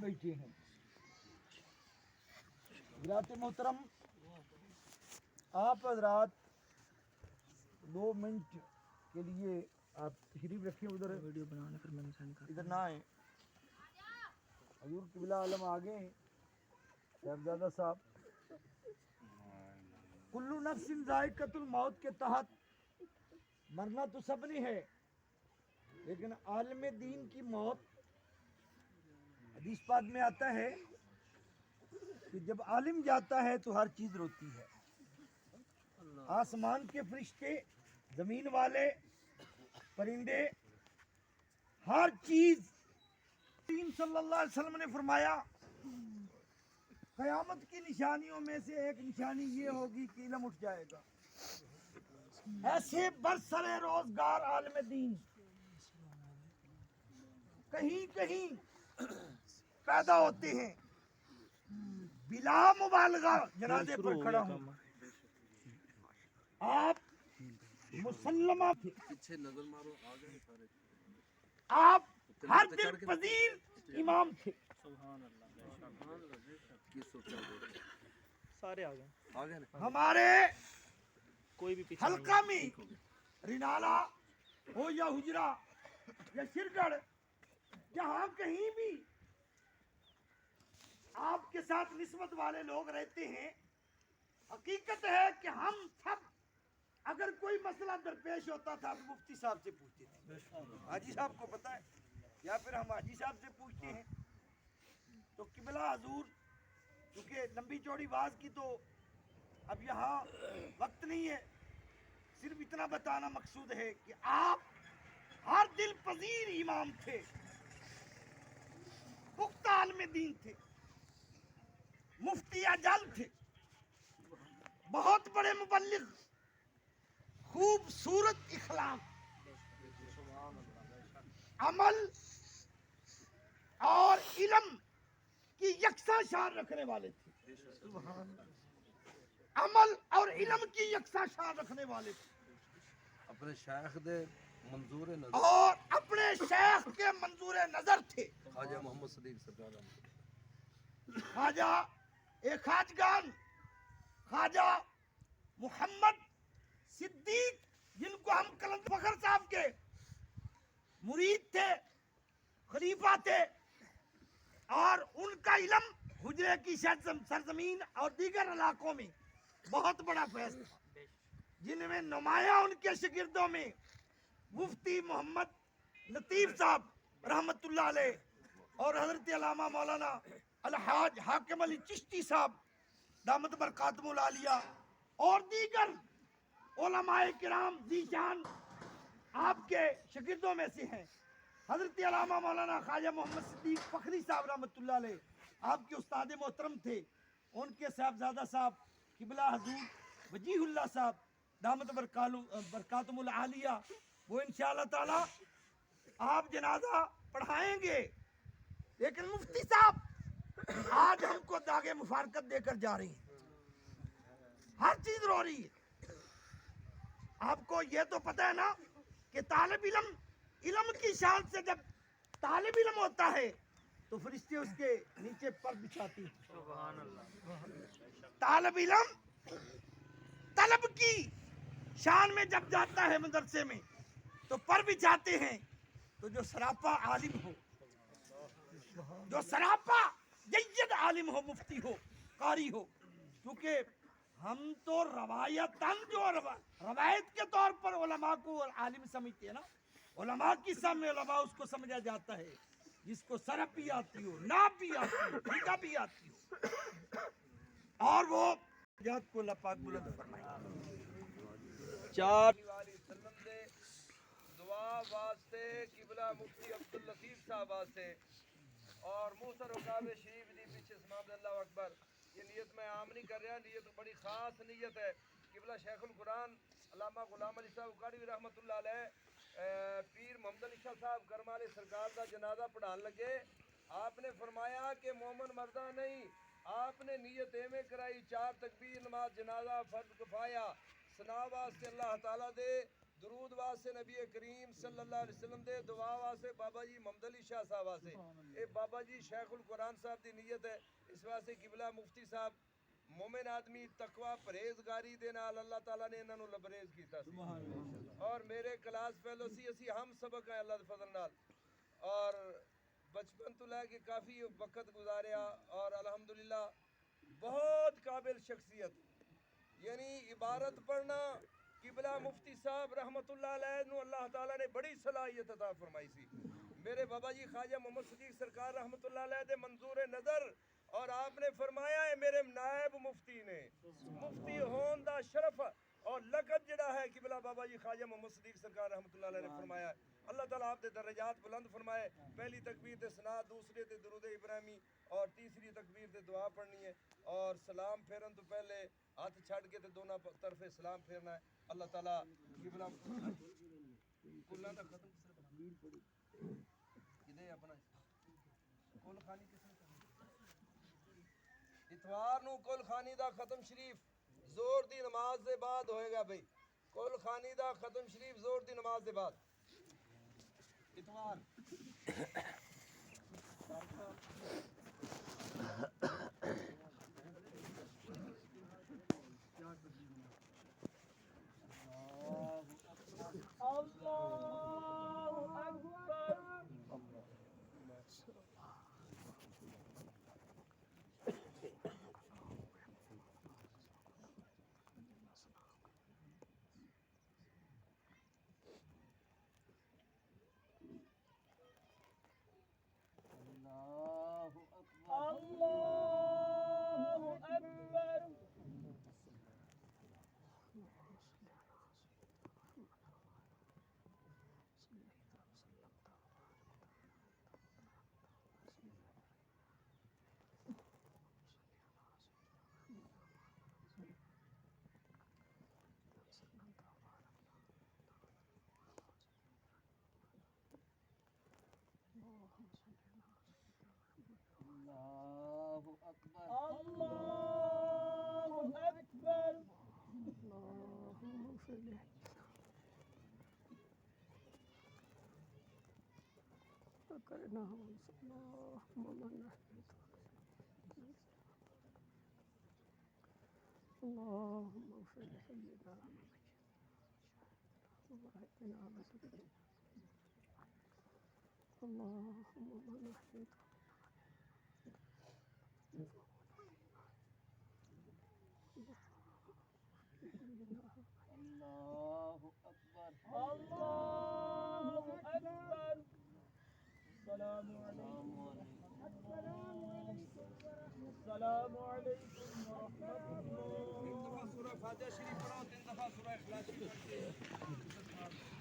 بیٹھے ہیں۔ حضرات محترم، آپ حضرات 2 منٹ کے لیے آپ تشریف رکھیں، ادھر ویڈیو بنانے پر میں ادھر نہ آئیں۔ حضور قبلہ عالم آگے ہیں، صاحبزادہ صاحب کلو نفس ذائقۃ الموت کے تحت مرنا تو سب نے ہے، لیکن عالم دین کی موت، حدیث پاک میں آتا ہے کہ جب عالم جاتا ہے تو ہر چیز روتی ہے۔ آسمان کے فرشتے، زمین والے، پرندے، ہر چیز۔ تین صلی اللہ علیہ وسلم نے فرمایا قیامت کی نشانیوں میں سے ایک نشانی یہ ہوگی کہ علم اٹھ جائے گا۔ ایسے برسر روزگار عالم دین کہیں کہیں پیدا ہوتے ہیں، بلا مبالغہ جنازے پر کھڑا ہوں۔ آپ مسلمہ تھے، آپ ہر دل پذیر امام تھے۔ سارے آگئے ہمارے کوئی بھی پیچھے حلقہ میں رینالا ہو یا حجرہ یا شرگڑھ، جہاں کہیں بھی آپ کے ساتھ نسبت والے لوگ رہتے ہیں، حقیقت ہے کہ ہم سب اگر کوئی مسئلہ درپیش ہوتا تھا تو مفتی صاحب سے پوچھتے تھے۔ حاجی صاحب کو پتہ ہے، یا پھر ہم حاجی صاحب سے پوچھتے ہیں۔ تو قبلہ حضور، کیونکہ لمبی چوڑی بات کی تو اب یہاں وقت نہیں ہے، صرف اتنا بتانا مقصود ہے کہ آپ ہر دل پذیر امام تھے، پختہ عالم دین تھے، مفتی اجل تھے، بہت بڑے مبلغ، خوبصورت اخلاق، عمل اور علم کی یکساں شان رکھنے والے تھے۔ عمل اور علم کی یکساں شان رکھنے والے تھے، اپنے شیخ دے منظور نظر اور اپنے شیخ کے منظور نظر تھے۔ خواجہ محمد صدیق سرکار خواجہ ایک خواجگان خواجہ محمد صدیق، جن کو ہم کلند فخر صاحب کے مرید تھے، خلیفہ تھے، اور ان کا علم حجرے کی سرزمین اور دیگر علاقوں میں بہت بڑا فیض تھا، جن میں نمایاں ان کے شاگردوں میں مفتی محمد لطیف صاحب رحمت اللہ علیہ اور حضرت علامہ مولانا الحاج حاکم علی چشتی صاحب دامت برکاتہم العالیہ اور دیگر علماء کرام ذیشان آپ کے شاگردوں میں سے ہیں۔ حضرت علامہ مولانا خواجہ محمد صدیق فخری صاحب رحمت اللہ علیہ آپ کے استاد محترم تھے، ان کے صاحبزادہ صاحب قبلہ حضور وجیہ اللہ صاحب دامت برکاتہم العالیہ، وہ انشاءاللہ تعالی آپ جنازہ پڑھائیں گے، لیکن مفتی صاحب آج ہم کو داغ مفارقت دے کر جا رہی ہیں، ہر چیز رو رہی ہے۔ آپ کو یہ تو پتہ ہے نا کہ طالب علم علم کی شان سے جب طالب علم ہوتا ہے تو فرشتے اس کے نیچے پر بچھاتے ہیں۔ طالب علم طلب کی شان میں جب جاتا ہے مدرسے میں تو پر بچھاتے ہیں، تو جو سراپا عالم ہو، جو سراپا جید عالم ہو، مفتی ہو، قاری ہو، کیونکہ ہم تو روایتاً جو روایت کے طور پر علماء کو عالم سمجھتے ہیں نا، علماء کی سامنے علماء اس کو سمجھا جاتا ہے جس کو سرپ بھی آتی ہو، ناپ بھی آتی ہو، ٹھیکا بھی آتی ہو، اور وہ جات کو اللہ پاک بلند فرمائے۔ چار دعا واسطے قبلہ مفتی عبداللطیف صاحب واسطے اور موسر رکاب شریف دی پیچھے سمام اللہ اکبر۔ یہ نیت میں عام نہیں کر رہا، نیت بڑی خاص نیت ہے۔ قبلہ شیخ القرآن علامہ غلام علی صاحب اکاڑوی رحمت اللہ علیہ پیر محمد علی شاہ صاحب کرمالے سرکار کا جنازہ پڑھان لگے، آپ نے فرمایا کہ مومن مردہ نہیں، آپ نے نیت ایویں کرائی، 4 تکبیر نماز جنازہ فرض کفایا، سنا واسطے اللہ تعالیٰ دے درود واسطے نبی کریم صلی اللہ علیہ وسلم دے دعا واسطے بابا جی محمد علی شاہ صاحب واسطے اے بابا جی شیخ القرآن صاحب دی نیت ہے اس واسطے قبلہ مفتی صاحب مومن آدمی تقوی پرہیزگاری دے نال اللہ تعالیٰ نے انہاں نوں لبریز کیتا سی اور میرے کلاس فیلو سی اسی ہم سبق ہیں اللہ دے فضل نال اور بچپن تو لے کے کافی وقت گزاریا اور الحمدللہ بہت قابل شخصیت یعنی عبارت پڑھنا قبلہ مفتی صاحب رحمۃ اللہ علیہ نو اللہ تعالیٰ نے بڑی صلاحیت عطا فرمائی سی میرے بابا جی خواجہ محمد صدیق سرکار رحمۃ اللہ علیہ دے منظور نظر اور آپ نے فرمایا ہے میرے نائب مفتی نے مفتی ہون دا شرف اور لقب جڑا ہے قبلہ بابا جی خواجہ محمد صدیق سرکار رحمۃ اللہ علیہ نے فرمایا ہے اللہ تعالیٰ آپ دے درجات بلند فرمائے پہلی تکبیر تے ثنا دوسرے تے درود ابراہیمی اور تیسری تکبیر تے دعا پڑھنی ہے اور سلام پھیرن تو پہلے ہاتھ چھڑ کے تے دونوں طرف سلام پھیرنا ہے اللہ تعالیٰ قبلہ کلاں دا ختم کدے اپنا کل خانی کس نے اتوار نو کل خانی دا ختم شریف زور دی نماز دے بعد ہوئے گا بھئی کل خانی دا ختم شریف زور دی نماز دے بعد اتوار اللهم اغفر لسيدنا محمد اللهم من احييت الله اكبر الله اكبر السلام عليكم السلام عليكم ورحمة الله ایک دفعہ سورہ فاتحہ شریف پڑھو 3 دفعہ سورہ اخلاص شریف پڑھ کے